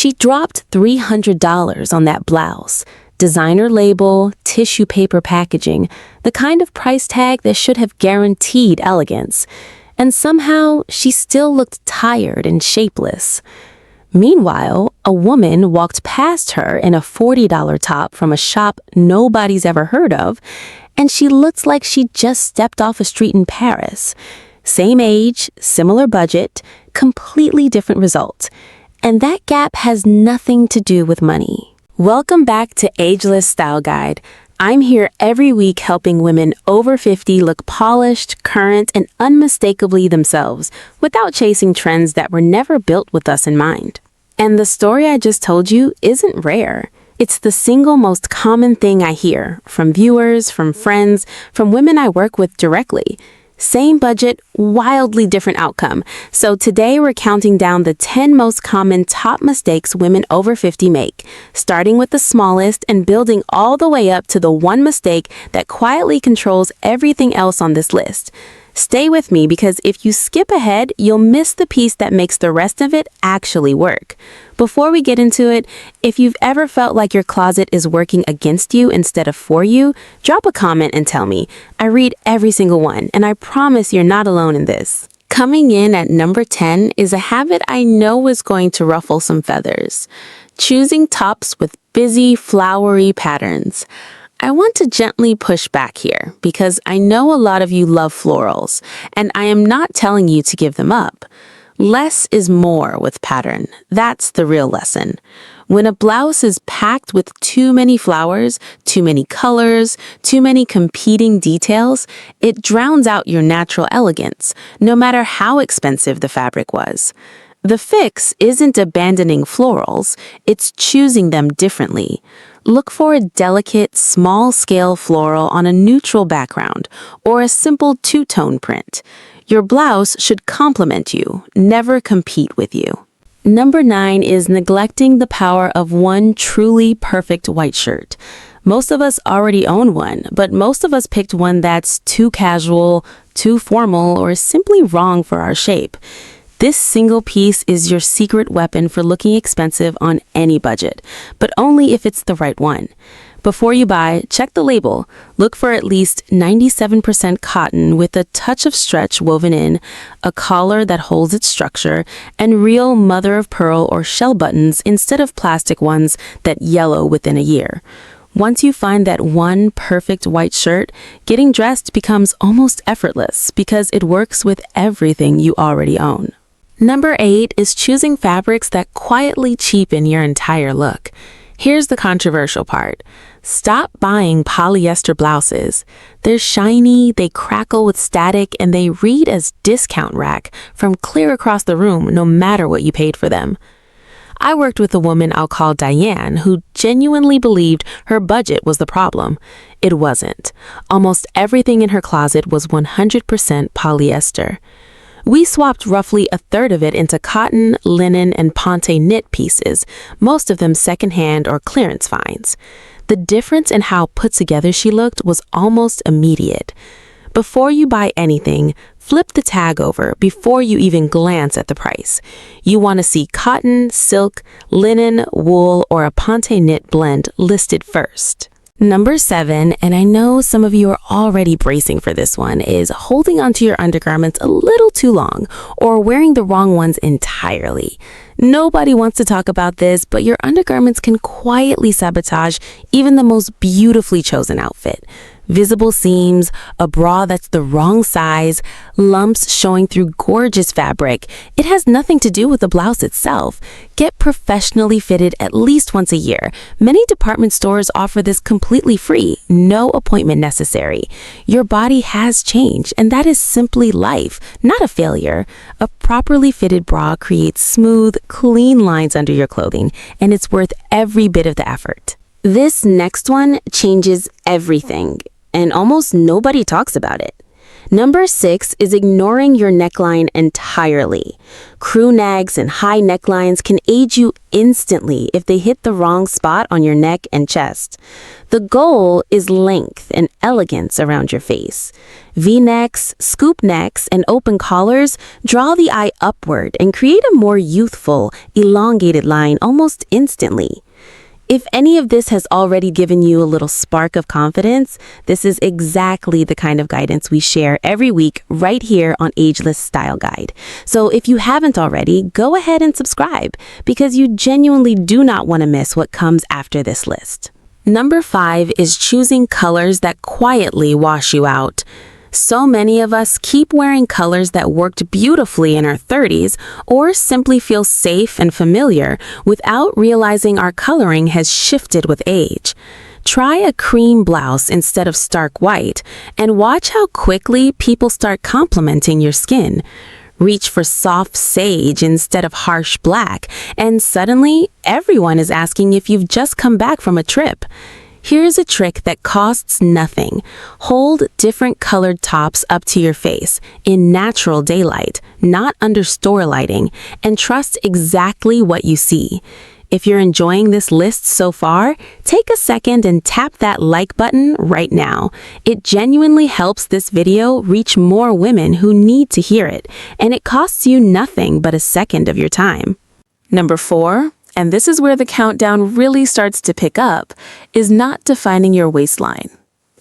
She dropped $300 on that blouse. Designer label, tissue paper packaging, the kind of price tag that should have guaranteed elegance. And somehow, she still looked tired and shapeless. Meanwhile, a woman walked past her in a $40 top from a shop nobody's ever heard of, and she looked like she just stepped off a street in Paris. Same age, similar budget, completely different result. And that gap has nothing to do with money. Welcome back to Ageless Style Guide. I'm here every week helping women over 50 look polished, current, and unmistakably themselves without chasing trends that were never built with us in mind. And the story I just told you isn't rare. It's the single most common thing I hear from viewers, from friends, from women I work with directly. Same budget, wildly different outcome. So today we're counting down the 10 most common top mistakes women over 50 make, starting with the smallest and building all the way up to the one mistake that quietly controls everything else on this list. Stay with me because if you skip ahead, you'll miss the piece that makes the rest of it actually work. Before we get into it, if you've ever felt like your closet is working against you instead of for you, drop a comment and tell me. I read every single one, and I promise you're not alone in this. Coming in at number 10 is a habit I know is going to ruffle some feathers. Choosing tops with busy, flowery patterns. I want to gently push back here because I know a lot of you love florals, and I am not telling you to give them up. Less is more with pattern. That's the real lesson. When a blouse is packed with too many flowers, too many colors, too many competing details, it drowns out your natural elegance, no matter how expensive the fabric was. The fix isn't abandoning florals, it's choosing them differently. Look for a delicate, small-scale floral on a neutral background or a simple two-tone print. Your blouse should complement you, never compete with you. Number 9 is neglecting the power of one truly perfect white shirt. Most of us already own one, but most of us picked one that's too casual, too formal, or simply wrong for our shape. This single piece is your secret weapon for looking expensive on any budget, but only if it's the right one. Before you buy, check the label. Look for at least 97% cotton with a touch of stretch woven in, a collar that holds its structure, and real mother-of-pearl or shell buttons instead of plastic ones that yellow within a year. Once you find that one perfect white shirt, getting dressed becomes almost effortless because it works with everything you already own. Number 8 is choosing fabrics that quietly cheapen your entire look. Here's the controversial part. Stop buying polyester blouses. They're shiny, they crackle with static, and they read as discount rack from clear across the room no matter what you paid for them. I worked with a woman I'll call Diane who genuinely believed her budget was the problem. It wasn't. Almost everything in her closet was 100% polyester. We swapped roughly a third of it into cotton, linen, and ponte knit pieces, most of them secondhand or clearance finds. The difference in how put together she looked was almost immediate. Before you buy anything, flip the tag over before you even glance at the price. You want to see cotton, silk, linen, wool, or a ponte knit blend listed first. Number 7, and I know some of you are already bracing for this one, is holding onto your undergarments a little too long or wearing the wrong ones entirely. Nobody wants to talk about this, but your undergarments can quietly sabotage even the most beautifully chosen outfit. Visible seams, a bra that's the wrong size, lumps showing through gorgeous fabric. It has nothing to do with the blouse itself. Get professionally fitted at least once a year. Many department stores offer this completely free, no appointment necessary. Your body has changed, and that is simply life, not a failure. A properly fitted bra creates smooth, clean lines under your clothing, and it's worth every bit of the effort. This next one changes everything, and almost nobody talks about it. Number 6 is ignoring your neckline entirely. Crew nags and high necklines can age you instantly if they hit the wrong spot on your neck and chest. The goal is length and elegance around your face. V-necks, scoop necks, and open collars draw the eye upward and create a more youthful, elongated line almost instantly. If any of this has already given you a little spark of confidence, this is exactly the kind of guidance we share every week right here on Ageless Style Guide. So if you haven't already, go ahead and subscribe because you genuinely do not want to miss what comes after this list. Number 5 is choosing colors that quietly wash you out. So many of us keep wearing colors that worked beautifully in our 30s or simply feel safe and familiar without realizing our coloring has shifted with age. Try a cream blouse instead of stark white and watch how quickly people start complimenting your skin. Reach for soft sage instead of harsh black, and suddenly everyone is asking if you've just come back from a trip. Here's a trick that costs nothing. Hold different colored tops up to your face in natural daylight, not under store lighting, and trust exactly what you see. If you're enjoying this list so far, take a second and tap that like button right now. It genuinely helps this video reach more women who need to hear it, and it costs you nothing but a second of your time. Number 4. And this is where the countdown really starts to pick up, is not defining your waistline.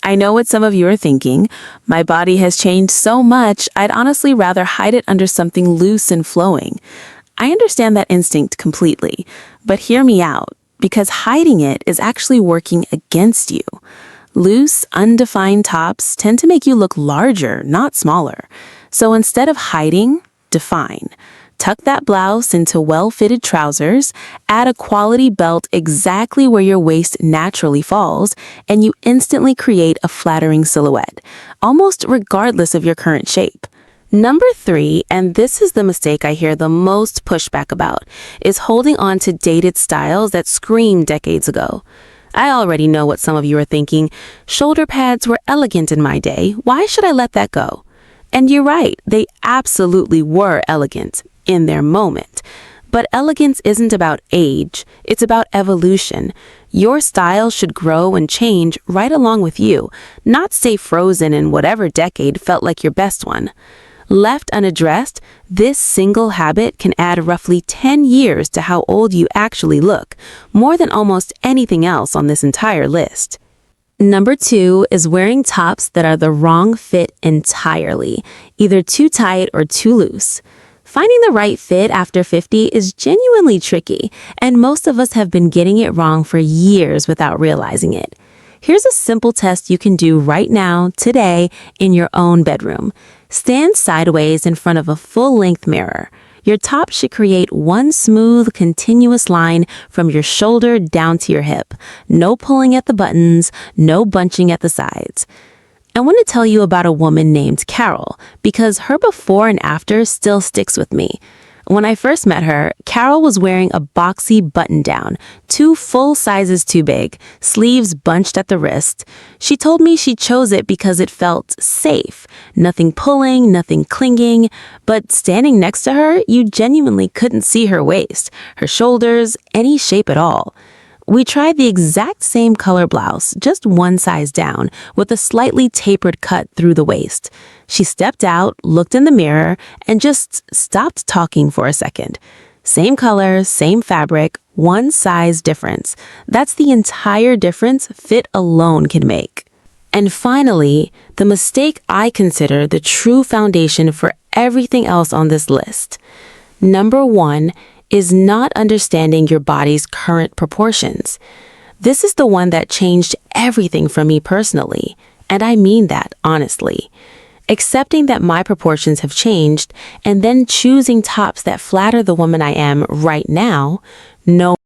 I know what some of you are thinking. My body has changed so much, I'd honestly rather hide it under something loose and flowing. I understand that instinct completely, but hear me out, because hiding it is actually working against you. Loose, undefined tops tend to make you look larger, not smaller. So instead of hiding, define. Tuck that blouse into well-fitted trousers, add a quality belt exactly where your waist naturally falls, and you instantly create a flattering silhouette, almost regardless of your current shape. Number 3, and this is the mistake I hear the most pushback about, is holding on to dated styles that screamed decades ago. I already know what some of you are thinking. Shoulder pads were elegant in my day. Why should I let that go? And you're right, they absolutely were elegant in their moment. But elegance isn't about age, it's about evolution. Your style should grow and change right along with you, not stay frozen in whatever decade felt like your best one. Left unaddressed, this single habit can add roughly 10 years to how old you actually look, more than almost anything else on this entire list. Number 2 is wearing tops that are the wrong fit entirely, either too tight or too loose. Finding the right fit after 50 is genuinely tricky, and most of us have been getting it wrong for years without realizing it. Here's a simple test you can do right now, today, in your own bedroom. Stand sideways in front of a full-length mirror. Your top should create one smooth, continuous line from your shoulder down to your hip. No pulling at the buttons, no bunching at the sides. I want to tell you about a woman named Carol because her before and after still sticks with me. When I first met her, Carol was wearing a boxy button-down, 2 full sizes too big, sleeves bunched at the wrist. She told me she chose it because it felt safe. Nothing pulling, nothing clinging. But standing next to her, you genuinely couldn't see her waist, her shoulders, any shape at all. We tried the exact same color blouse, just one size down, with a slightly tapered cut through the waist. She stepped out, looked in the mirror, and just stopped talking for a second. Same color, same fabric, one size difference. That's the entire difference fit alone can make. And finally, the mistake I consider the true foundation for everything else on this list. Number 1 is not understanding your body's current proportions. This is the one that changed everything for me personally, and I mean that honestly. Accepting that my proportions have changed and then choosing tops that flatter the woman I am right now, no